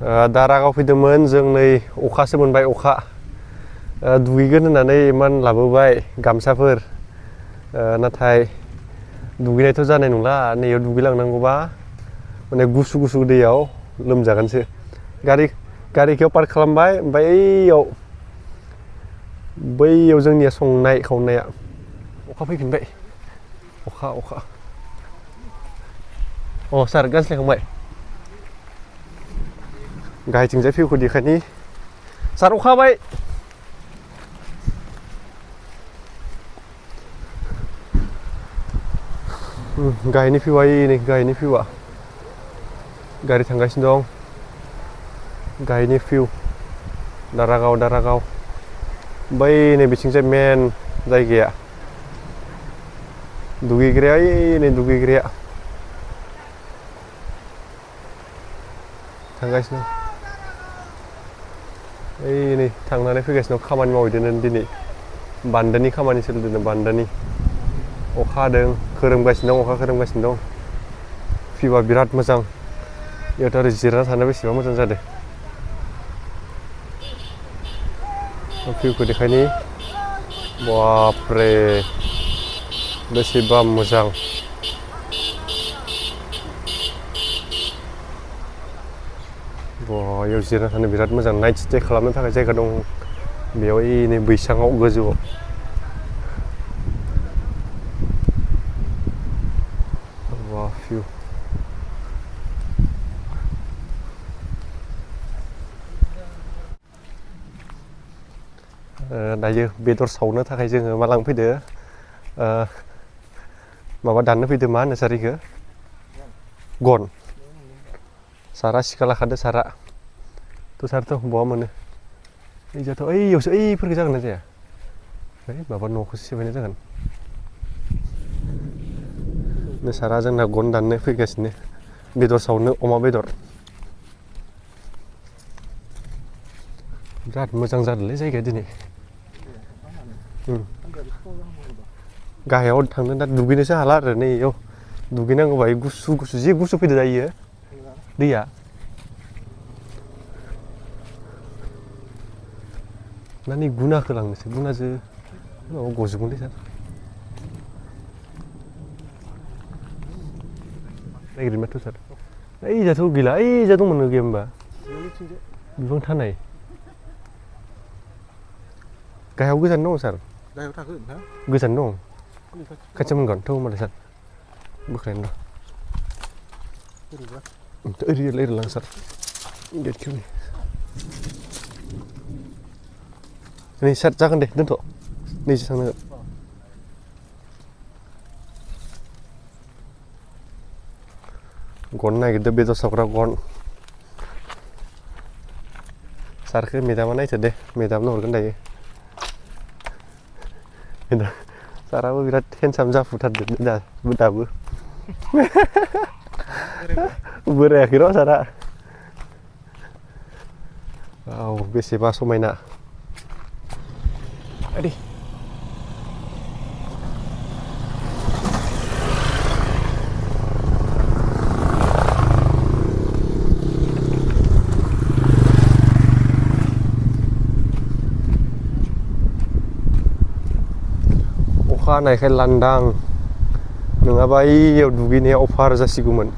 दारागाव फैदोंमोन जों नै अखासो मोनबाय अखा दुगैगोन होननानै इमान लाबोबाय गामसाफोर नाथाय दुगैनायथ' जानाय नंला नैयाव दुगैलांनांगौबा माने गुसु गुसु दैयाव लोमजागोनसो गारिखौ पार्क खालामबाय ओमफ्राय बैयाव जोंनिया संनाय खावनाया अखा फैफिनबाय अखा अ सार गानस्लायखांबाय गाहायथिंजाय भिउखौ देखायनि सार अखा हाबाय गाहायनि भिउआ नै गाहायनि भिउआ गारि थांगासिनो दं गाहायनि भिउ दारागाव बै नै बिथिंजाय मेन जायगाया दुगैग्राया नै दुगैग्राया थांगासिनो ओइ नै थांनानै फैगासिनो खामानि मावहैदों दिनै बान्दोनि खामानि सोलिदों बान्दोनि अखा हादों खोरोमगासिनो दं अखा खोरोमगासिनो दं भिउआ बिराद मोजां बेयावथ' आरो जिरायना थानो बेसेबा मोजां जादों भिउखौ देखायनि बापरे बेसेबा मोजां बेयाव जिरायना थानो बिराद मोजां नाइट स्टे खालामनो थाखाय जायगा दं बेयाव नै बैसाङाव गोजौआव भिउ दायो बेदर सावनो थाखाय जोङो मा लांफैदो माबा दाननो फैदो मा होनो सार इखो गन सारा सिखा लाखादो सारा थ' सारथ' बहा मोनो ओइजाथ' ओइयावसो ओइफोरखौ जागोन ना जाया ओइ माबा न'खौसो सेफायनाय जागोन सारा जोंना गन दाननो फैगासिनो बेदर सावनो अमा बेदर बिराद मोजां जादोंलै जायगाया दिनै गाहायाव थांनो दा दुगैनोसो हाला आरो नै इयाव दुगैनांगौबा गुसु जि गुसु फैदो जायो दैया ना नै गुनाखौ लांनोसै गुनाजों माबा गजोबगोनलै सार नागिरबाथ' सार ओइजाथ' गैला ओइजा दंमोन गैया होमबा बिफां थानाय गाहायाव गोजान दङ सार गाहायाव थागोन ना गोजान दं खाथियाव मोनगोन थ' होमबालाय सार बोख्लायनो र' ओरै लां सार गेट खेवनि नै सार जागोन दे दोनथ' नैसो थांनांगोन गन नागिरदो बेदर सावग्रा गन सारखौ मेदामा नायथो दे मेदामनो हरगोन दायो साराबो बिराद हेन्डसाम जाफुथारदो दाबो बोरायाखै र' सारा औ बेसेबा समायना आदि अखा हानायखाय लांदां नङाबा इयाव दुगैनाया अफार जासिगौमोन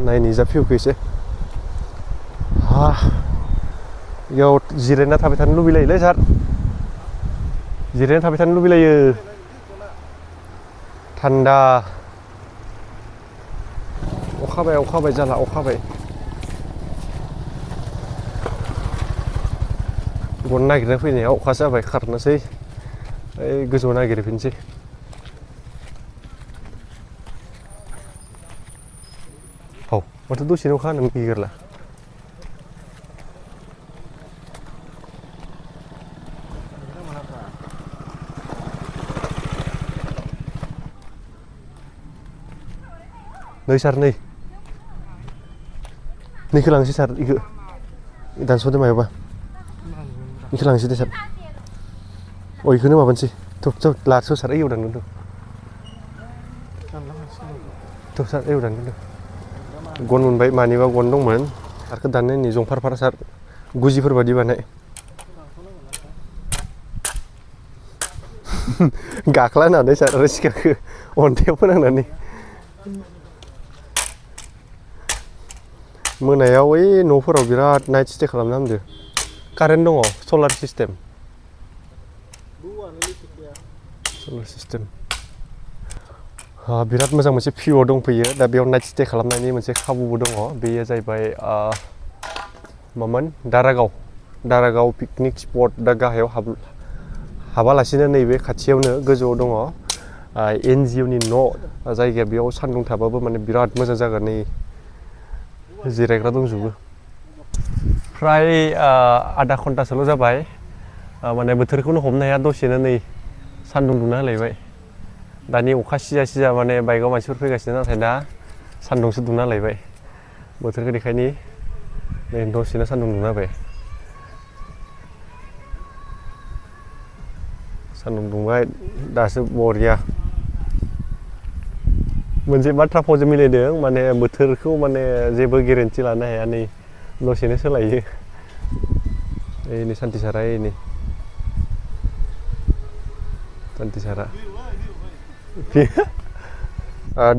नायनि जा भिउखौ एसे इयाव जिरायना थाबाय थानो लुबैलायोलै सार जिरायना थाबाय थानो लुबैलायो थान्दा अखा हाबाय जाला अखा हाबाय गन नागिरना फैनाया अखा जाबाय खारनोसै ओइ गोजौआव नागिरफिनसै औ माथो दसेनो अखा हानो गिगोरला नै सार नैखौ लांसै सार इखौ दानस'दो मायाबा इखौ लांसै दे सार अ इखौनो माबानोसै थ' लाथ' सार ओइयाव दानगोन थ' सार ओइयाव दानगोन गन मोनबाय मानिबा गन दंमोन आरखो दानो नै जंफार फारसार गुजिफोर बादि बानाय गाख्ला होननानै सार आरो सिखाखो अन्थायाव फोनांनानै मोनायाव ओइ न'फोराव बिराद नाइट स्टे खालामनो हामदो कारेन्ट दङ सलार सिस्टेम बिराद मोजां मोनसे भिउआव दंफैयो दा बेयाव नाइट स्टे खालामनायनि मोनसे खाबुबो दङ बेयो जाहैबाय मामोन दारागाव पिकनिक स्पट दा गाहायाव हाबालासिनो नैबे खाथियावनो गोजौआव दङ NGO नि न' जायगाया बेयाव सान्दुं थाबाबो माने बिराद मोजां जागोन नै जिरायग्रा दंजोबो फ्राय आधा घन्टासोल' जाबाय माने बोथोरखौनो हमनो हाया दसेनो नै सान्दुं दुंना होलायबाय दानि अखा सिजा माने बाइकआव मानसिफोर फैगासिनो नाथाय दा सान्दुंसो दुंना होलायबाय बोथोरखौ देखायनि नै दसेनो सान्दुं दुंना होबाय सान्दुं दुंबाय दासो बरिया मोनसे बाथ्रा फावजों मिलायदों माने बोथोरखौ माने जेबो गेरेन्टि लानो हाया नै दसेनो सोलायो नै सान्थिसारा नै सान्थिसारा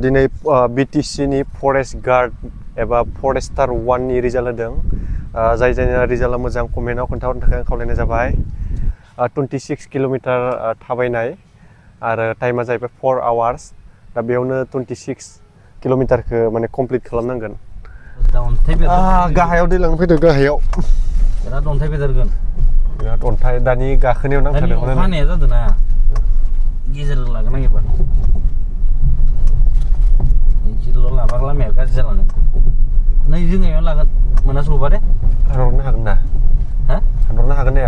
दिनै BTC नि फरेस्ट गार्ड एबा फरेस्टार 1 नि रिजाल्ट होदों जाय जायना रिजाल्टआ मोजां कमेन्टआव खोन्थाहरनो थाखाय आं खावलायनाय जाबाय 26 किल'मिटार थाबायनाय आरो टाइमा जाहैबाय 4 आवार्स दा बेयावनो 26 किल'मिटारखौ माने कमप्लिट खालामनांगोन गाहायाव दै लांनो फैदों गाहायाव बिराद अन्थाइ बेदरगोन बिराद अन्थाइ दानि गाखोनायाव नांथारदोंमोन अखा हानाया जादों ना गेजेरजों लागोन नागिरबा इदिल' लाबाग लामाया गाज्रि जालाङो नै जोंनियाव लागोन मोना सौबा दे हानहरनो हागोन ना हानहरनो हागोन ना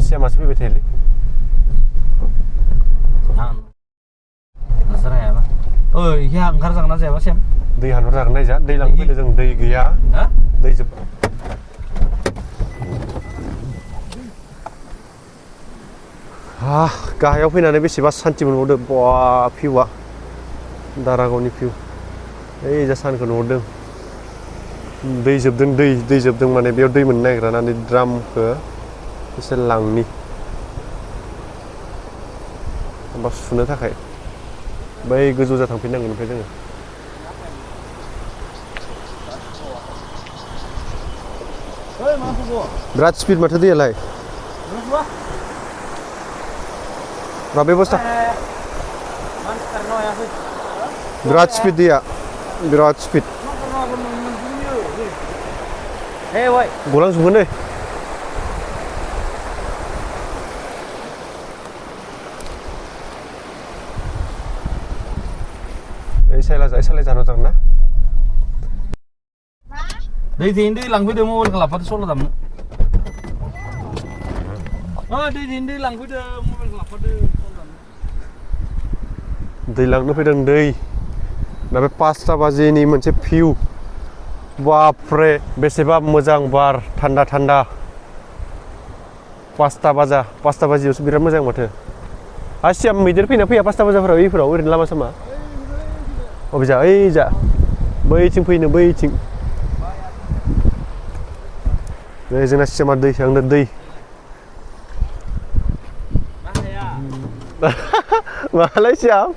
सियामासो फैबाय थायोलै नोंसोर हायाबा इहा ओंखारजागोन ना जायाबा सियाम दै हानहर जागोन नायजा दै लांनो फैदों जों दै गैया दै जोब गाहायाव फैनानै बेसेबा सान्थि मोनबावदों बा भिउआ दारागावनि भिउ ओइ जा सानखौ नुहरदों दै जोबदों माने बेयाव दै मोननो नागिरा ना द्रामखौ एसे लांनि होमबा सुनो थाखाय बै गोजौ थांफिननांगोन ओमफ्राय जोङो बिराद स्पिड माथो दैयालाय मा बेबस्था बिराद स्पिड दैया बिराद स्पिड गलांजोबगोन दै सालाय जानो जागोन ना दै लांफैदों मबाइलखौ लाफादो सल' दामनो दै लांफैदों मबाइलखौ लाफादो दै लांनो फैदों दै दा बे 5टा बाजिनि मोनसे भिउ बापरे बेसेबा मोजां बार थान्दा 5टा बाजियावसो बिराद मोजां माथो सियाम मैदेर फैना फैया 5टा बाजाफोराव ओइफोराव ओरैनो लामा सामा अबेजा ओइजा बैथिं फैनो बैथिं जोंना सियामा दै आंनो दै मालाय सियाम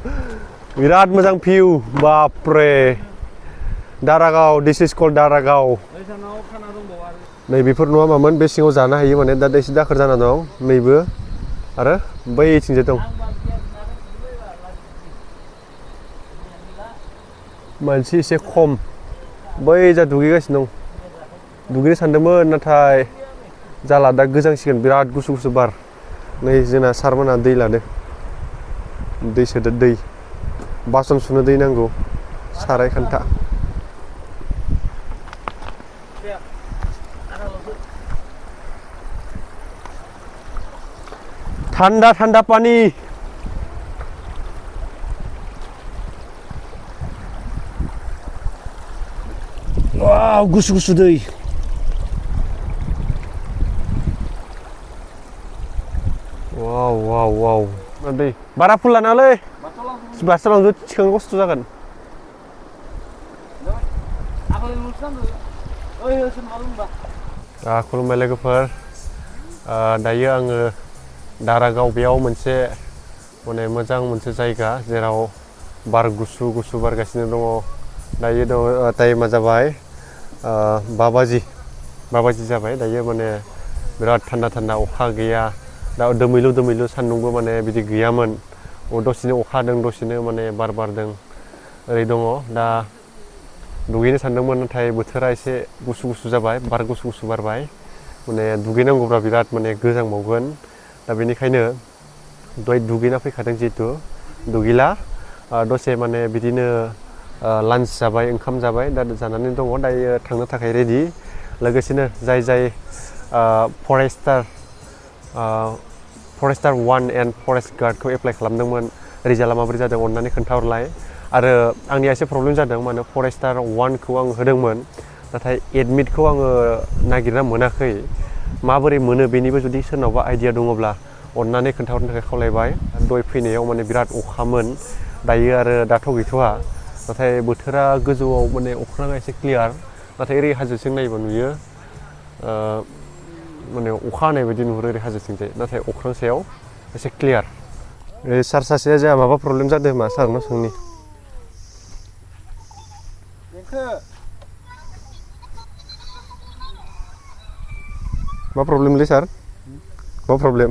बिराद मोजां भिउ बापरे दारागाव दिस इज कल्ड दारागाव नै बेफोर नङा मामोन बे सिङाव जानो हायो माने दा एसे दाखोर जाना दं नैबो आरो बैथिंजाय दं मानसि एसे खम बै जा दुगैगासिनो दं दुगैनो सानदोंमोन नाथाय जाला दा गोजांसिगोन बिराद गुसु बार नै जोंना सारमोना दै लादो दै सोदो दै बासन सुनो दै नांगौ साराय खान्था ठंडा पानी वाव गुसु दै वाव दै बारा फुल लानाङालै बासो लांदो थिखांनो खस्थ' जागोन खुलुमबाय लोगोफोर दायो आङो दारागाव बेयाव मोनसे माने मोजां मोनसे जायगा जेराव बार गुसु गुसु बारगासिनो दङ दायो टाइमा जाबाय 5 बाजि जाबाय दायो माने बिराद थान्दा थान्दा अखा गैया दा दोमैलु दोमैलु सान्दुंबो माने बिदि गैयामोन दसेनो अखा हादों दसेनो माने बार बारदों ओरै दङ दा दुगैनो सानदोंमोन नाथाय बोथोरा एसे गुसु गुसु जाबाय बार गुसु गुसु बारबाय माने दुगैनांगौब्ला बिराद माने गोजांबावगोन दा बेनिखायनो दहाय दुगैना फैखादों जिहेतु दुगैला दसे माने बिदिनो लान्च जाबाय ओंखाम जाबाय दा जानानै दङ दायो थांनो थाखाय रेडि लोगोसेनो जाय फरेस्टार 1 एन्ड फरेस्ट गार्डखौ एप्लाइ खालामदोंमोन रिजाल्टआ माबोरै जादों अननानै खोन्थाहरलाय आरो आंनिया एसे प्रब्लेम जादों माने फरेस्टार 1 खौ आं होदोंमोन नाथाय एडमिटखौ आङो नागिरना मोनाखै माबोरै मोनो बेनिबो जुदि सोरनावबा आइडिया दङब्ला अननानै खोन्थाहरनो थाखाय खावलायबाय दहाय फैनायाव माने बिराद अखामोन दायो आरो दाथ' गैथ'वा नाथाय बोथोरा गोजौआव माने अख्राङा एसे क्लियार नाथाय ओरै हाजोथिं नायोबा नुयो माने अखा हानाय बायदि नुहुरो ओरै हाजोथिंजाय नाथाय अख्रां सायाव एसे क्लियार सार सासेया जोंहा माबा प्रब्लेम जादों मा सारनाव सोंनि मा प्रब्लेमलै सार मा प्रब्लेम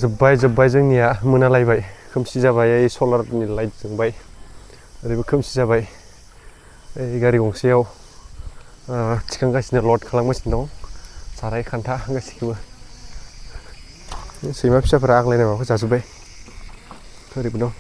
जोब्बाय जोंनिया मोनालायबाय खोमसि जाबाय सलारनि लाइट जोंबाय ओरैबो खोमसि जाबाय गारि गंसेयाव थिखांगासिनो लड खालामगासिनो दं साराय खान्था गासिखौबो सैमा फिसाफोरा आग्लायनाय माबाखौ जाजोब्बाय ओरैबो दं